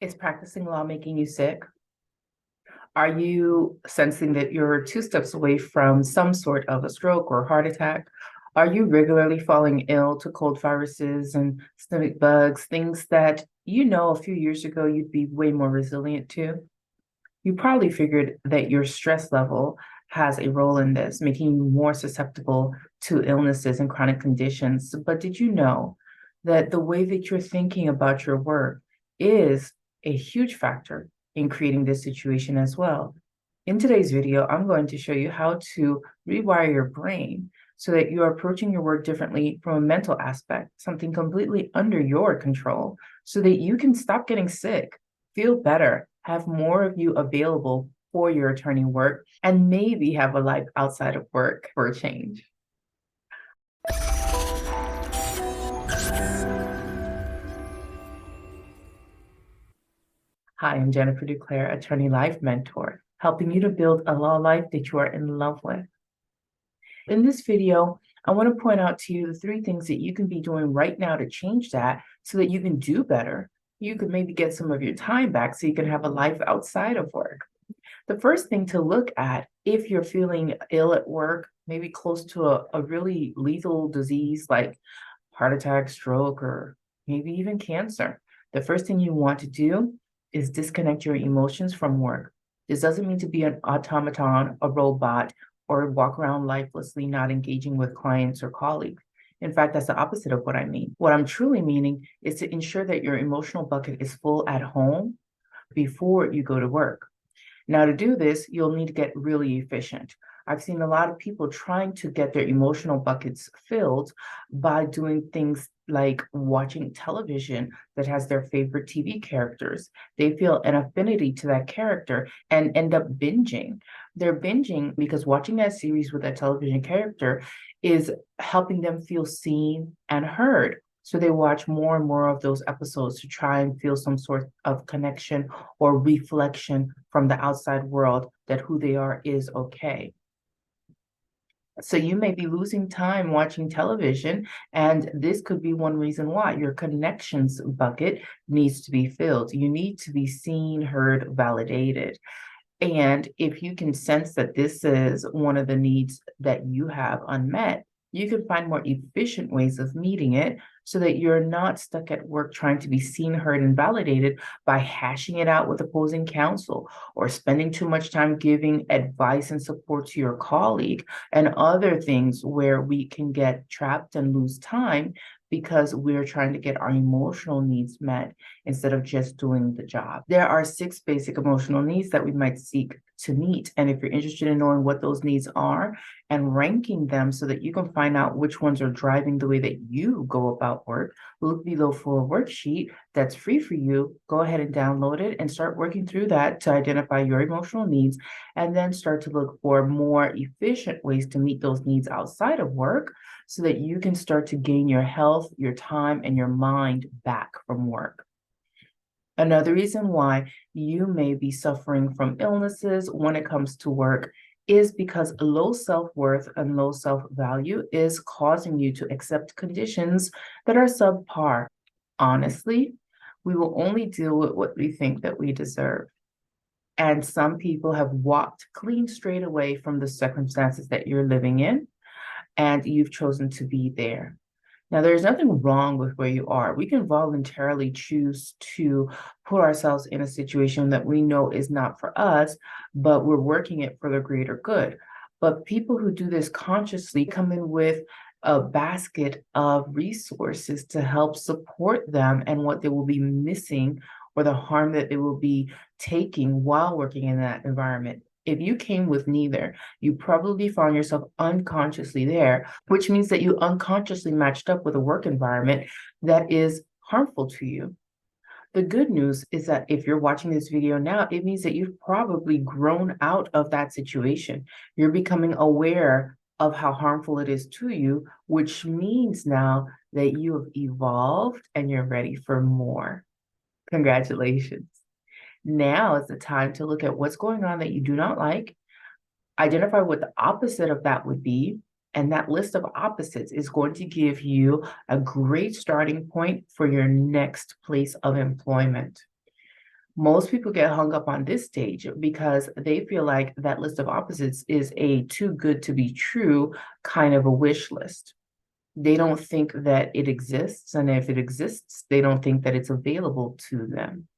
Is practicing law making you sick? Are you sensing that you're two steps away from some sort of a stroke or heart attack? Are you regularly falling ill to cold viruses and stomach bugs, things that you know a few years ago you'd be way more resilient to? You probably figured that your stress level has a role in this, making you more susceptible to illnesses and chronic conditions. But did you know that the way that you're thinking about your work is a huge factor in creating this situation as well? In today's video, I'm going to show you how to rewire your brain so that you're approaching your work differently from a mental aspect, something completely under your control, so that you can stop getting sick, feel better, have more of you available for your attorney work, and maybe have a life outside of work for a change. Hi, I'm Jennifer Duclair, Attorney Life Mentor, helping you to build a law life that you are in love with. In this video, I want to point out to you the 3 things that you can be doing right now to change that so that you can do better. You can maybe get some of your time back so you can have a life outside of work. The first thing to look at if you're feeling ill at work, maybe close to a really lethal disease like heart attack, stroke, or maybe even cancer, the first thing you want to do is disconnect your emotions from work. This doesn't mean to be an automaton, a robot, or walk around lifelessly not engaging with clients or colleagues. In fact, that's the opposite of what I mean. What I'm truly meaning is to ensure that your emotional bucket is full at home before you go to work. Now, to do this, you'll need to get really efficient. I've seen a lot of people trying to get their emotional buckets filled by doing things like watching television that has their favorite TV characters. They feel an affinity to that character and end up binging. They're binging because watching that series with that television character is helping them feel seen and heard. So they watch more and more of those episodes to try and feel some sort of connection or reflection from the outside world that who they are is okay. So you may be losing time watching television, and this could be one reason why your connections bucket needs to be filled. You need to be seen, heard, validated. And if you can sense that this is one of the needs that you have unmet, you can find more efficient ways of meeting it so that you're not stuck at work trying to be seen, heard, and validated by hashing it out with opposing counsel or spending too much time giving advice and support to your colleague and other things where we can get trapped and lose time because we're trying to get our emotional needs met instead of just doing the job. There are 6 basic emotional needs that we might seek to meet. And if you're interested in knowing what those needs are and ranking them so that you can find out which ones are driving the way that you go about work, look below for a worksheet that's free for you. Go ahead and download it and start working through that to identify your emotional needs and then start to look for more efficient ways to meet those needs outside of work so that you can start to gain your health, your time, and your mind back from work. Another reason why you may be suffering from illnesses when it comes to work is because low self-worth and low self-value is causing you to accept conditions that are subpar. Honestly, we will only deal with what we think that we deserve. And some people have walked clean straight away from the circumstances that you're living in, and you've chosen to be there. Now, there's nothing wrong with where you are. We can voluntarily choose to put ourselves in a situation that we know is not for us, but we're working it for the greater good. But people who do this consciously come in with a basket of resources to help support them and what they will be missing or the harm that they will be taking while working in that environment. If you came with neither, you probably found yourself unconsciously there, which means that you unconsciously matched up with a work environment that is harmful to you. The good news is that if you're watching this video now, it means that you've probably grown out of that situation. You're becoming aware of how harmful it is to you, which means now that you have evolved and you're ready for more. Congratulations. Now is the time to look at what's going on that you do not like, identify what the opposite of that would be, and that list of opposites is going to give you a great starting point for your next place of employment. Most people get hung up on this stage because they feel like that list of opposites is a too good to be true kind of a wish list. They don't think that it exists, and if it exists, they don't think that it's available to them.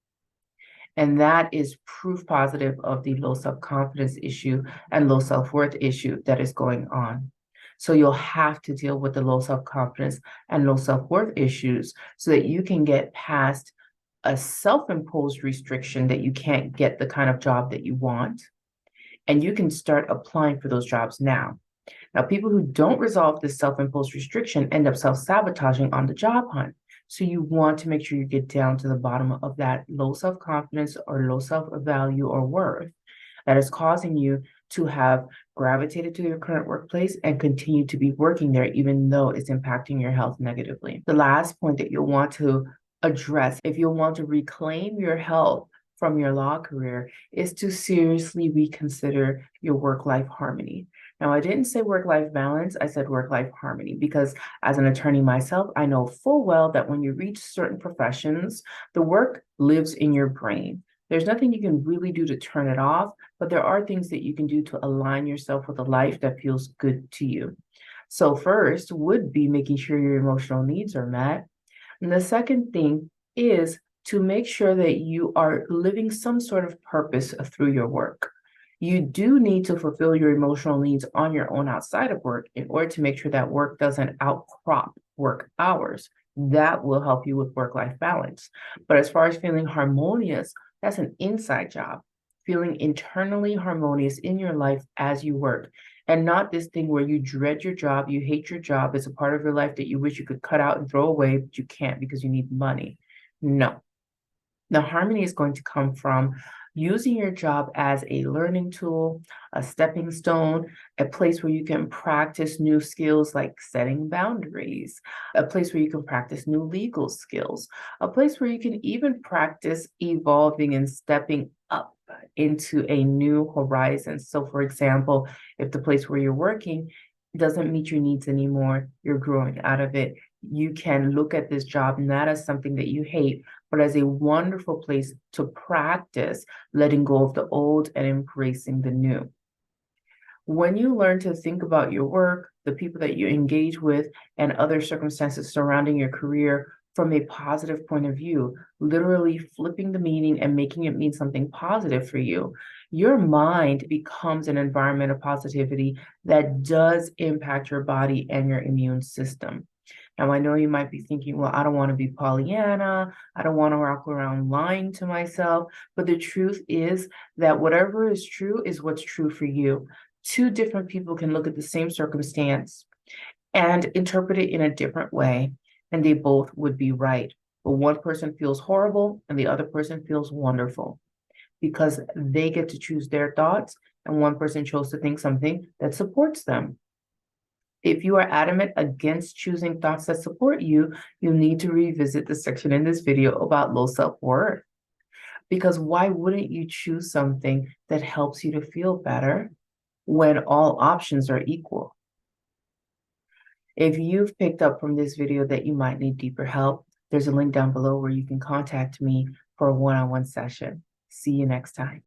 And that is proof positive of the low self-confidence issue and low self-worth issue that is going on. So you'll have to deal with the low self-confidence and low self-worth issues so that you can get past a self-imposed restriction that you can't get the kind of job that you want, and you can start applying for those jobs now. Now, people who don't resolve this self-imposed restriction end up self-sabotaging on the job hunt. So you want to make sure you get down to the bottom of that low self-confidence or low self-value or worth that is causing you to have gravitated to your current workplace and continue to be working there, even though it's impacting your health negatively. The last point that you'll want to address if you'll want to reclaim your health from your law career is to seriously reconsider your work-life harmony. Now, I didn't say work-life balance, I said work-life harmony, because as an attorney myself, I know full well that when you reach certain professions, the work lives in your brain. There's nothing you can really do to turn it off, but there are things that you can do to align yourself with a life that feels good to you. So first would be making sure your emotional needs are met. And the second thing is to make sure that you are living some sort of purpose through your work. You do need to fulfill your emotional needs on your own outside of work in order to make sure that work doesn't outcrop work hours. That will help you with work-life balance. But as far as feeling harmonious, that's an inside job. Feeling internally harmonious in your life as you work, and not this thing where you dread your job, you hate your job, it's a part of your life that you wish you could cut out and throw away, but you can't because you need money. No. The harmony is going to come from using your job as a learning tool, a stepping stone, a place where you can practice new skills like setting boundaries, a place where you can practice new legal skills, a place where you can even practice evolving and stepping up into a new horizon. So, for example, if the place where you're working doesn't meet your needs anymore, you're growing out of it. You can look at this job not as something that you hate, but as a wonderful place to practice letting go of the old and embracing the new. When you learn to think about your work, the people that you engage with, and other circumstances surrounding your career from a positive point of view, literally flipping the meaning and making it mean something positive for you, your mind becomes an environment of positivity that does impact your body and your immune system. Now, I know you might be thinking, well, I don't want to be Pollyanna. I don't want to walk around lying to myself. But the truth is that whatever is true is what's true for you. Two different people can look at the same circumstance and interpret it in a different way, and they both would be right. But one person feels horrible and the other person feels wonderful because they get to choose their thoughts, and one person chose to think something that supports them. If you are adamant against choosing thoughts that support you, you need to revisit the section in this video about low self-worth. Because why wouldn't you choose something that helps you to feel better when all options are equal? If you've picked up from this video that you might need deeper help, there's a link down below where you can contact me for a one-on-one session. See you next time.